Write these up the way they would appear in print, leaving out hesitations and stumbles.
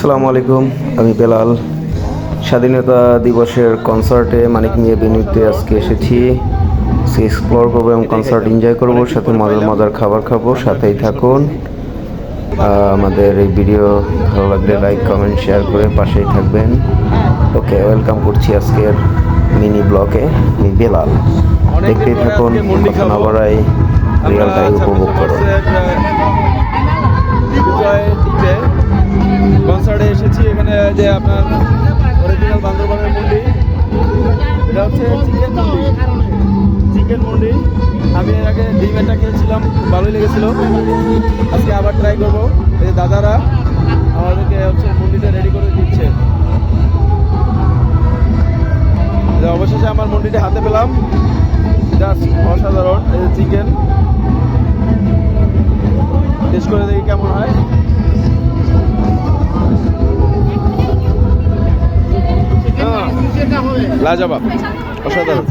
আসসালামু আলাইকুম, আমি বেলাল। স্বাধীনতা দিবসের কনসার্টে মানিক মিয়া বেনুতে আজকে এসেছি। এক্সপ্লোর করবো এবং কনসার্ট এনজয় করবো, সাথে মজার মজার খাবার খাবো। সাথেই থাকুন। আমাদের এই ভিডিও ভালো লাগলে লাইক কমেন্ট শেয়ার করে পাশেই থাকবেন। ওকে, ওয়েলকাম করছি আজকের মিনি ব্লগে। আমি বেলাল, দেখতেই থাকুন, কথা না বাড়াই, রিয়ালটাই উপভোগ করুন। কনসার্টে এসেছি। এখানে যে আপনার অরিজিনাল বান্দরবানের মুন্ডি, এটা হচ্ছে চিকেন মুন্ডি। আমি এর আগে ডিম একটা খেয়েছিলাম, ভালোই লেগেছিল। আজকে আবার ট্রাই করবো। এই দাদারা আমাদেরকে হচ্ছে মুন্ডিটা রেডি করে দিচ্ছে। অবশেষে আমার মুন্ডিটা হাতে পেলাম, জাস্ট অসাধারণ। এই চিকেন টেস্ট করে দেখি কেমন হয়। লাজবাব, অসাধারণ।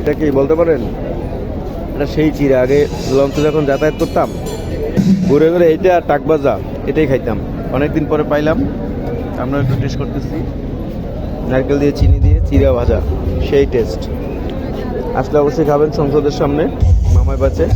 এটা কি বলতে পারেন? এটা সেই চিড়া। আগে লঞ্চে যখন যাতায়াত করতাম, ঘুরে ঘুরে এইটা আর টাকবাজা এটাই খাইতাম। অনেকদিন পরে পাইলাম, আমরা একটু টেস্ট করতেছি। নারকেল দিয়ে, চিনি দিয়ে চিড়া ভাজা, সেই টেস্ট। আসলে অবশ্যই খাবেন সংসদের সামনে, মামাই বাচে।